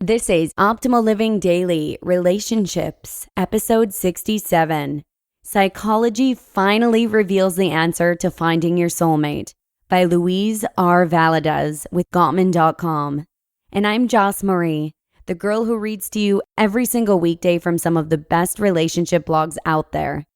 This is Optimal Living Daily Relationships, episode 67. Psychology finally reveals the answer to finding your soulmate by Luis R Valadez with Gottman.com. And I'm Joss Marie, the girl who reads to you every single weekday from some of the best relationship blogs out there.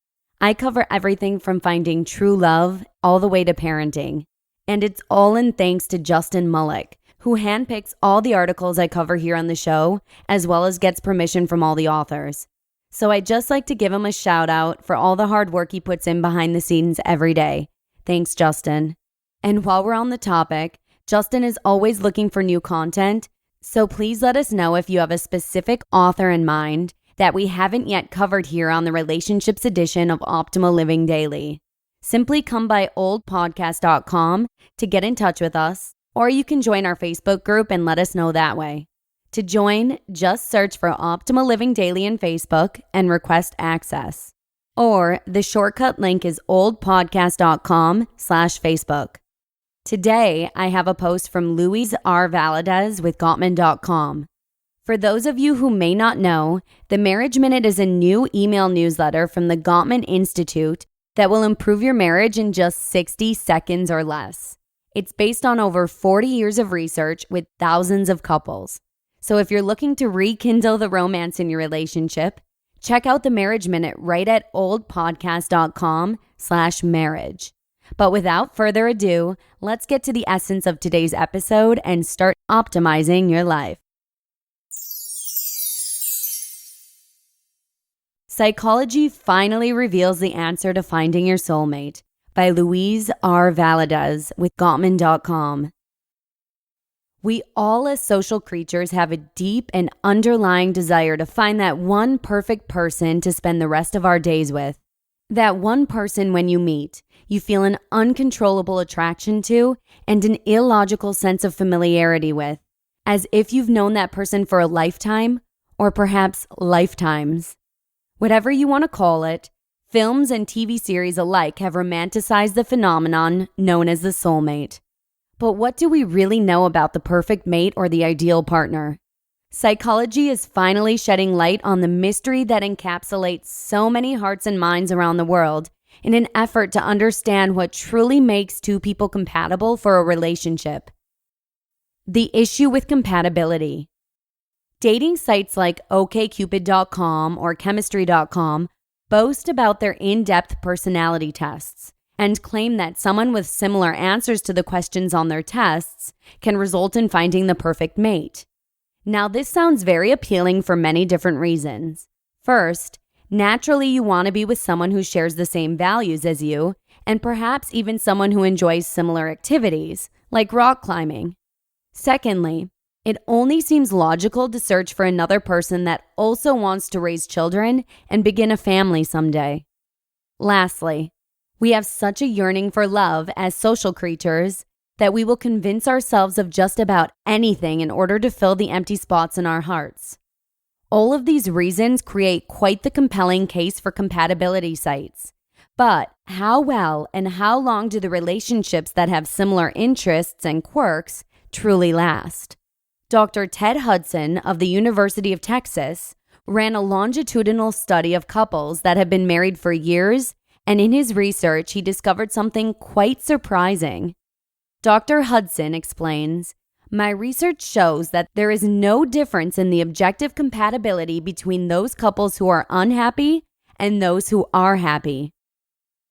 I cover everything from finding true love all the way to parenting. And it's all in thanks to Justin Moloch, who handpicks all the articles I cover here on the show, as well as gets permission from all the authors. So I'd just like to give him a shout out for all the hard work he puts in behind the scenes every day. Thanks, Justin. And while we're on the topic, Justin is always looking for new content, so please let us know if you have a specific author in mind that we haven't yet covered here on the Relationships edition of Optimal Living Daily. Simply come by oldpodcast.com to get in touch with us, or you can join our Facebook group and let us know that way. To join, just search for Optimal Living Daily in Facebook and request access. Or the shortcut link is oldpodcast.com/Facebook. Today, I have a post from Luis R Valadez with Gottman.com. For those of you who may not know, the Marriage Minute is a new email newsletter from the Gottman Institute that will improve your marriage in just 60 seconds or less. It's based on over 40 years of research with thousands of couples. So if you're looking to rekindle the romance in your relationship, check out the Marriage Minute right at oldpodcast.com/marriage. But without further ado, let's get to the essence of today's episode and start optimizing your life. Psychology finally reveals the answer to finding your soulmate by Luis R Valadez with Gottman.com. We all as social creatures have a deep and underlying desire to find that one perfect person to spend the rest of our days with. That one person when you meet, you feel an uncontrollable attraction to and an illogical sense of familiarity with, as if you've known that person for a lifetime or perhaps lifetimes. Whatever you want to call it, films and TV series alike have romanticized the phenomenon known as the soulmate. But what do we really know about the perfect mate or the ideal partner? Psychology is finally shedding light on the mystery that encapsulates so many hearts and minds around the world in an effort to understand what truly makes two people compatible for a relationship. The issue with compatibility. Dating sites like OkCupid.com or Chemistry.com boast about their in-depth personality tests and claim that someone with similar answers to the questions on their tests can result in finding the perfect mate. Now, this sounds very appealing for many different reasons. First, naturally you want to be with someone who shares the same values as you, and perhaps even someone who enjoys similar activities, like rock climbing. Secondly, it only seems logical to search for another person that also wants to raise children and begin a family someday. Lastly, we have such a yearning for love as social creatures that we will convince ourselves of just about anything in order to fill the empty spots in our hearts. All of these reasons create quite the compelling case for compatibility sites. But how well and how long do the relationships that have similar interests and quirks truly last? Dr. Ted Hudson of the University of Texas ran a longitudinal study of couples that have been married for years, and in his research, he discovered something quite surprising. Dr. Hudson explains, "My research shows that there is no difference in the objective compatibility between those couples who are unhappy and those who are happy."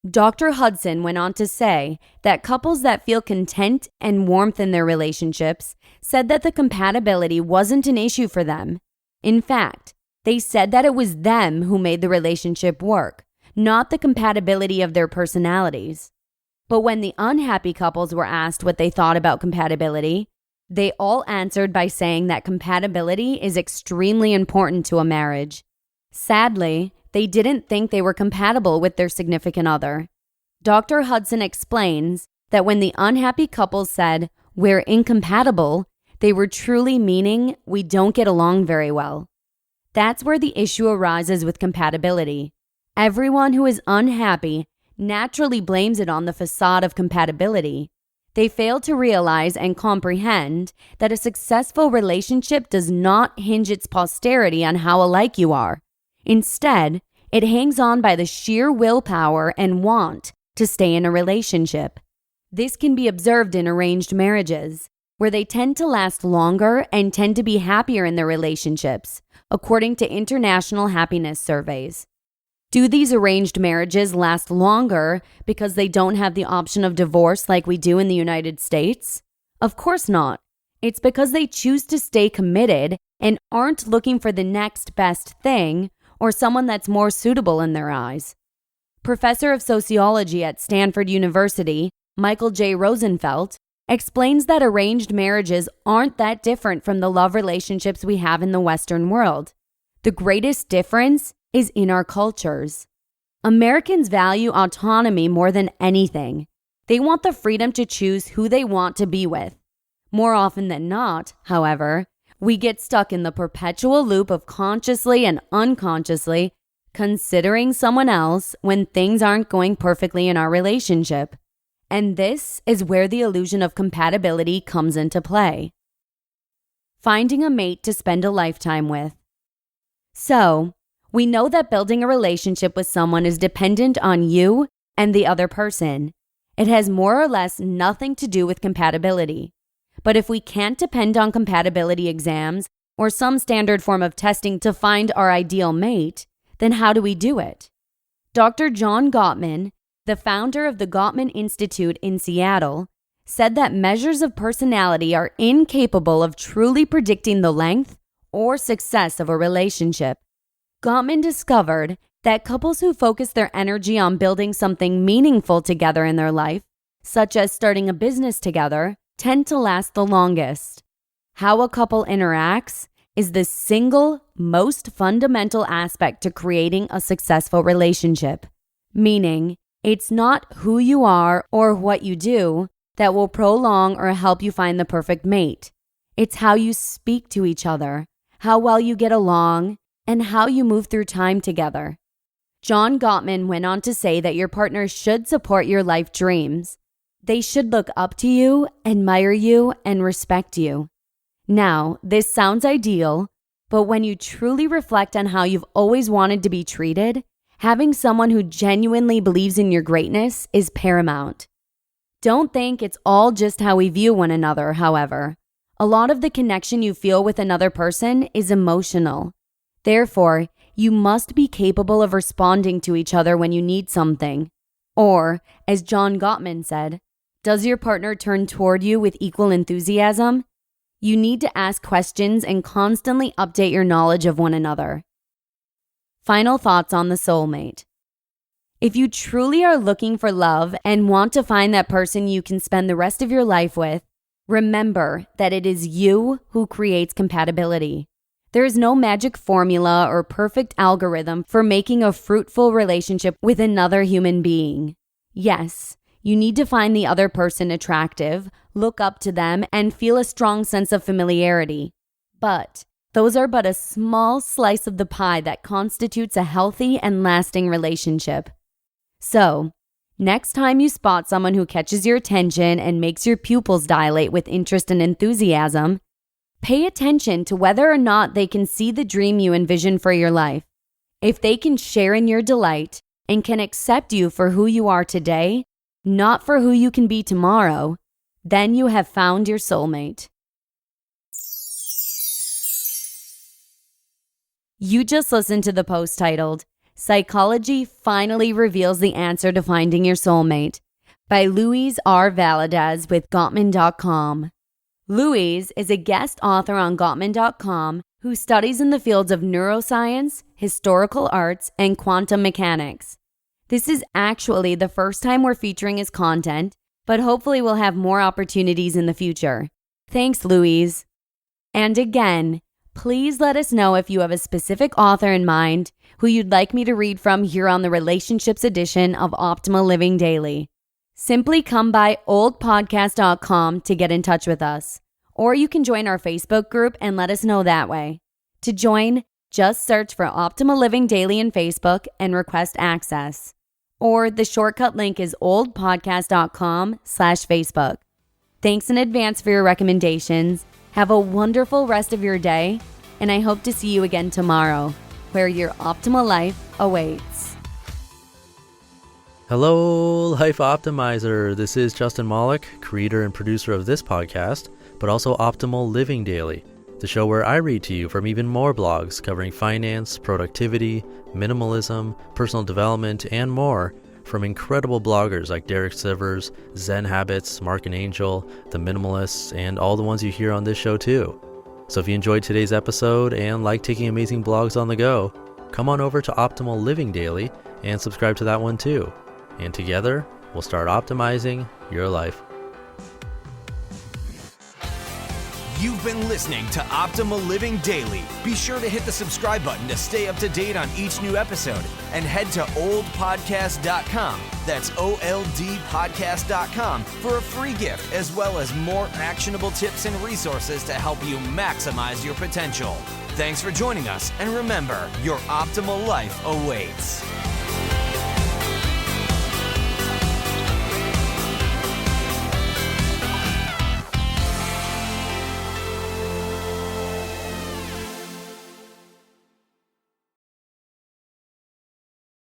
Dr. Hudson went on to say that couples that feel content and warmth in their relationships said that the compatibility wasn't an issue for them. In fact, they said that it was them who made the relationship work, not the compatibility of their personalities. But when the unhappy couples were asked what they thought about compatibility, they all answered by saying that compatibility is extremely important to a marriage. Sadly, they didn't think they were compatible with their significant other. Dr. Hudson explains that when the unhappy couples said, "We're incompatible," they were truly meaning, "We don't get along very well." That's where the issue arises with compatibility. Everyone who is unhappy naturally blames it on the facade of compatibility. They fail to realize and comprehend that a successful relationship does not hinge its posterity on how alike you are. Instead, it hangs on by the sheer willpower and want to stay in a relationship. This can be observed in arranged marriages, where they tend to last longer and tend to be happier in their relationships, according to international happiness surveys. Do these arranged marriages last longer because they don't have the option of divorce like we do in the United States? Of course not. It's because they choose to stay committed and aren't looking for the next best thing or someone that's more suitable in their eyes. Professor of sociology at Stanford University, Michael J. Rosenfeld, explains that arranged marriages aren't that different from the love relationships we have in the Western world. The greatest difference is in our cultures. Americans value autonomy more than anything. They want the freedom to choose who they want to be with. More often than not, however, we get stuck in the perpetual loop of consciously and unconsciously considering someone else when things aren't going perfectly in our relationship. And this is where the illusion of compatibility comes into play. Finding a mate to spend a lifetime with. So, we know that building a relationship with someone is dependent on you and the other person. It has more or less nothing to do with compatibility. But if we can't depend on compatibility exams or some standard form of testing to find our ideal mate, then how do we do it? Dr. John Gottman, the founder of the Gottman Institute in Seattle, said that measures of personality are incapable of truly predicting the length or success of a relationship. Gottman discovered that couples who focus their energy on building something meaningful together in their life, such as starting a business together, tend to last the longest. How a couple interacts is the single most fundamental aspect to creating a successful relationship. Meaning, it's not who you are or what you do that will prolong or help you find the perfect mate. It's how you speak to each other, how well you get along, and how you move through time together. John Gottman went on to say that your partner should support your life dreams. They should look up to you, admire you, and respect you. Now, this sounds ideal, but when you truly reflect on how you've always wanted to be treated, having someone who genuinely believes in your greatness is paramount. Don't think it's all just how we view one another, however. A lot of the connection you feel with another person is emotional. Therefore, you must be capable of responding to each other when you need something. Or, as John Gottman said, does your partner turn toward you with equal enthusiasm? You need to ask questions and constantly update your knowledge of one another. Final thoughts on the soulmate. If you truly are looking for love and want to find that person you can spend the rest of your life with, remember that it is you who creates compatibility. There is no magic formula or perfect algorithm for making a fruitful relationship with another human being. Yes, you need to find the other person attractive, look up to them, and feel a strong sense of familiarity. But those are but a small slice of the pie that constitutes a healthy and lasting relationship. So, next time you spot someone who catches your attention and makes your pupils dilate with interest and enthusiasm, pay attention to whether or not they can see the dream you envision for your life. If they can share in your delight and can accept you for who you are today, not for who you can be tomorrow, then you have found your soulmate. You just listened to the post titled, Psychology Finally Reveals the Answer to Finding Your Soulmate by Luis R Valadez with Gottman.com. Luis is a guest author on Gottman.com who studies in the fields of neuroscience, historical arts, and quantum mechanics. This is actually the first time we're featuring his content, but hopefully we'll have more opportunities in the future. Thanks, Luis. And again, please let us know if you have a specific author in mind who you'd like me to read from here on the Relationships edition of Optimal Living Daily. Simply come by oldpodcast.com to get in touch with us, or you can join our Facebook group and let us know that way. To join, just search for Optimal Living Daily in Facebook and request access. Or the shortcut link is oldpodcast.com/Facebook. Thanks in advance for your recommendations. Have a wonderful rest of your day, and I hope to see you again tomorrow, where your optimal life awaits. Hello, Life Optimizer. This is Justin Moloch, creator and producer of this podcast, but also Optimal Living Daily, the show where I read to you from even more blogs covering finance, productivity, minimalism, personal development, and more from incredible bloggers like Derek Sivers, Zen Habits, Mark and Angel, The Minimalists, and all the ones you hear on this show too. So if you enjoyed today's episode and like taking amazing blogs on the go, come on over to Optimal Living Daily and subscribe to that one too. And together, we'll start optimizing your life. You've been listening to Optimal Living Daily. Be sure to hit the subscribe button to stay up to date on each new episode and head to oldpodcast.com. That's OLDpodcast.com for a free gift as well as more actionable tips and resources to help you maximize your potential. Thanks for joining us, and remember, your optimal life awaits.